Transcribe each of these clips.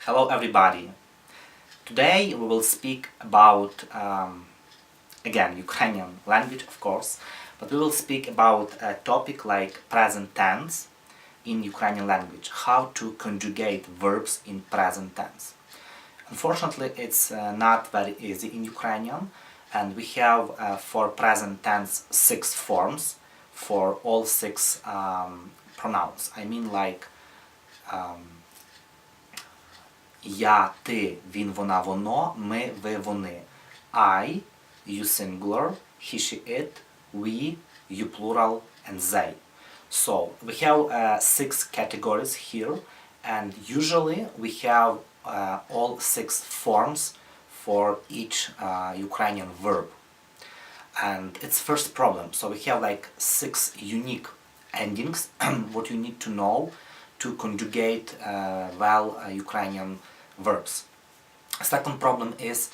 Hello everybody. Today we will speak about, again, Ukrainian language, of course, but we will speak about a topic like present tense in Ukrainian language, how to conjugate verbs in present tense. Unfortunately, it's not very easy in Ukrainian, and we have for present tense 6 forms for all 6 pronouns. I mean like я, ти, він, вона, воно, ми, ви, вони. I, you singular, he, she, it, we, you plural, and they. So we have 6 categories here, and usually we have all 6 forms for each Ukrainian verb. And it's first problem. So we have like 6 unique endings, what you need to know to conjugate Ukrainian verbs. Second problem is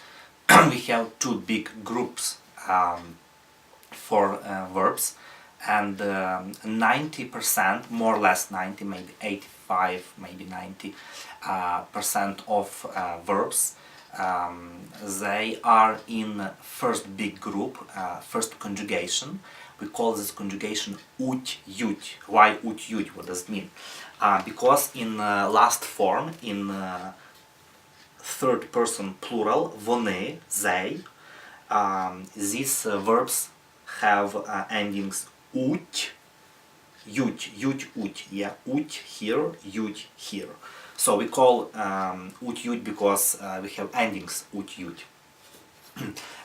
we have 2 big groups for verbs, and 90%, more or less 90, maybe 85, maybe 90 percent of verbs, they are in first big group, first conjugation. We call this conjugation ut-yut. Why ut-yut? What does it mean? Because in last form, in third person plural, вони, they, these verbs have endings ut, yut, ut, yeah, ut here, yut here. So we call ut-yut because we have endings ut-yut.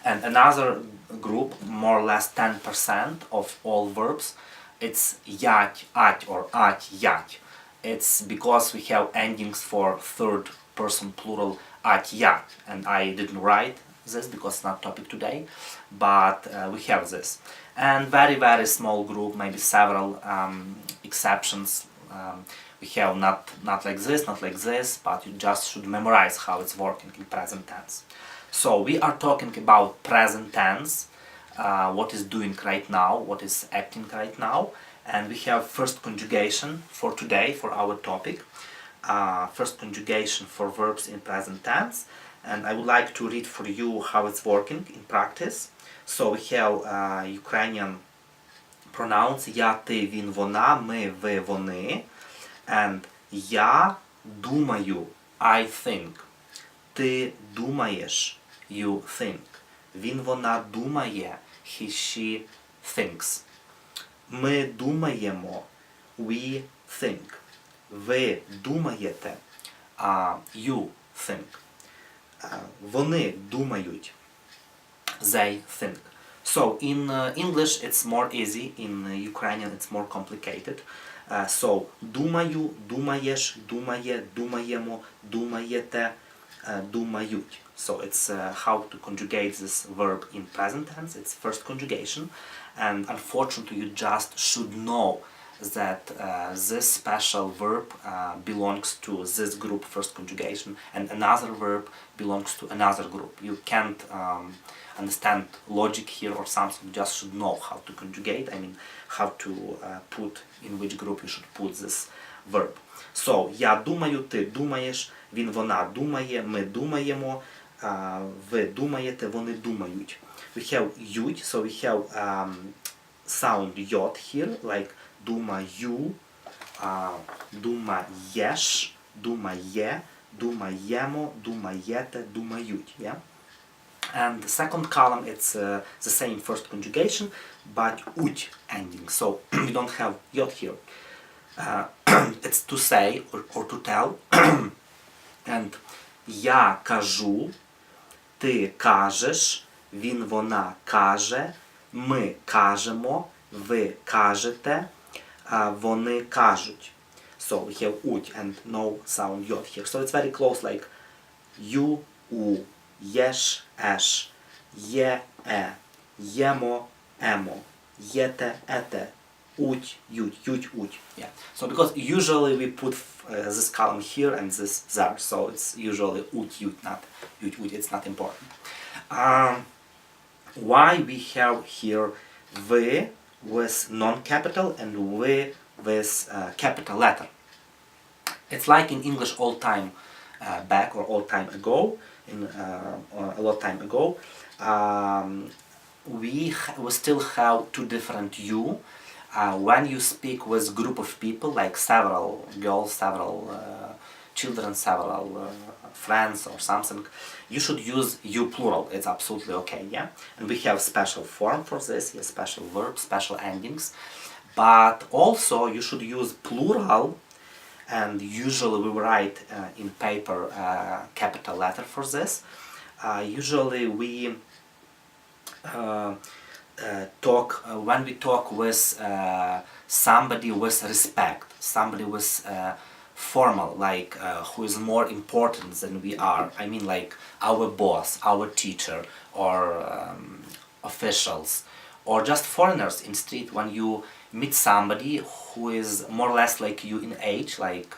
And another group, more or less 10% of all verbs, it's yat, at, or at, yat. It's because we have endings for third person plural at, yat. And I didn't write this because it's not topic today, but we have this. And very, very small group, maybe several exceptions. We have not like this, but you just should memorize how it's working in present tense. So we are talking about present tense, what is doing right now, what is acting right now, and we have first conjugation for today, for our topic. First conjugation for verbs in present tense, and I would like to read for you how it's working in practice. So we have Ukrainian pronouns я, ти, він, вона, ми, ви, вони, and я думаю, I think, ти думаєш, you think, він, вона думає, he, she thinks, ми думаємо, we think, ви думаєте, you think, вони думають, they think. So in English it's more easy, in Ukrainian it's more complicated. So думаю, думаєш, думає, думаємо, думаєте, думають. So it's how to conjugate this verb in present tense. It's first conjugation, and unfortunately you just should know that this special verb belongs to this group, first conjugation, and another verb belongs to another group. You can't understand logic here or something, you just should know how to conjugate, I mean how to put in which group you should put this verb. So, я думаю, ти думаєш, він, вона думає, ми думаємо, ви думаєте, вони думають. We have yut, so we have sound yot here, like думаю, думаєш, думає, думаємо, думаєте, думають. Yeah? And the second column, it's the same first conjugation, but ut ending. So we don't have yot here. It's to say or to tell. And я кажу, ти кажеш, він, вона каже, ми кажемо, ви кажете, вони кажуть. So we have ut and no sound yot here. So it's very close, like you, u, єш, еш, є, ємо, емо, єте, ете, уть, ють, ють, уть. Yeah. So because usually we put this column here and this there, so it's usually ut, yut, not yut, ut. It's not important. Why we have here ви with non-capital and we with capital letter? It's like in English all time. back or old time ago, a lot time ago, we still have two different you. When you speak with group of people, like several girls, several children, several friends or something, you should use you plural. It's absolutely okay, yeah? And we have special form for this, yeah, special verbs, special endings. But also you should use plural, and usually we write in paper capital letter for this. Usually we talk when we talk with somebody with respect, somebody with formal, like who is more important than we are. I mean, like our boss, our teacher, or officials, or just foreigners in street. When you meet somebody who is more or less like you in age, like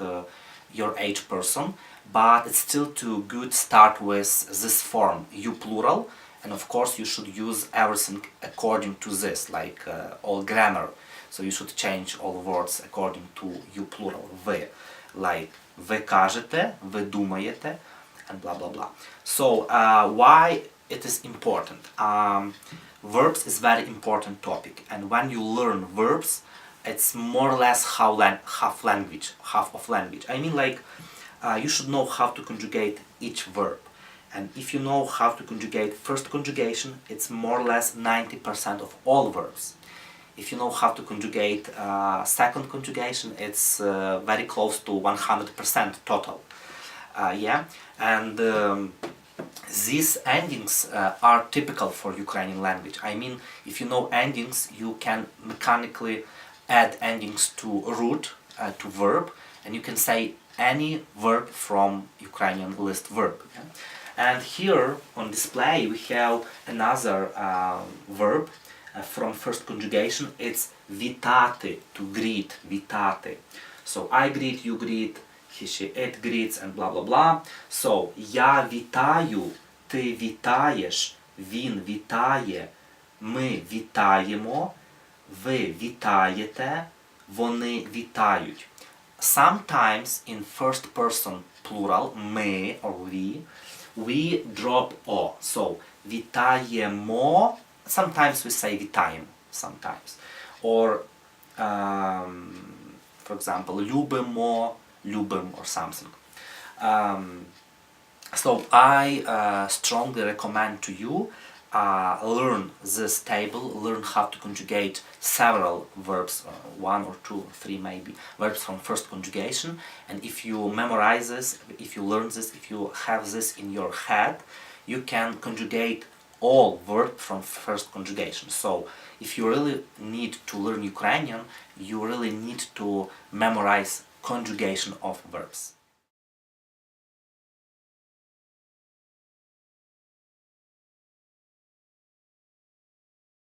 your age person, but it's still too good start with this form, you plural, and of course you should use everything according to this, like all grammar. So you should change all words according to you plural, ви, like ви кажете, ви думаєте, and blah blah blah. So why it is important? Verbs is very important topic, and when you learn verbs, it's more or less half of language. I mean, like you should know how to conjugate each verb, and if you know how to conjugate first conjugation, it's more or less 90% of all verbs. If you know how to conjugate second conjugation, it's very close to 100% total. Yeah, and these endings are typical for Ukrainian language. I mean, if you know endings, you can mechanically add endings to root, to verb, and you can say any verb from Ukrainian list verb. Yeah? And here on display we have another verb from first conjugation. It's вітати, to greet, вітати. So I greet, you greet, he, she, it greets, and blah blah blah. So я вітаю, ти вітаєш, він вітає, ми вітаємо, ви вітаєте, вони вітають. Sometimes in first person plural, ми or we drop o. So вітаємо, sometimes we say вітаємо, sometimes. Or for example, любимо, любим, or something. So I strongly recommend to you learn this table, learn how to conjugate several verbs, one or two or three maybe, verbs from first conjugation. And if you memorize this, if you learn this, if you have this in your head, you can conjugate all verbs from first conjugation. So if you really need to learn Ukrainian, you really need to memorize conjugation of verbs.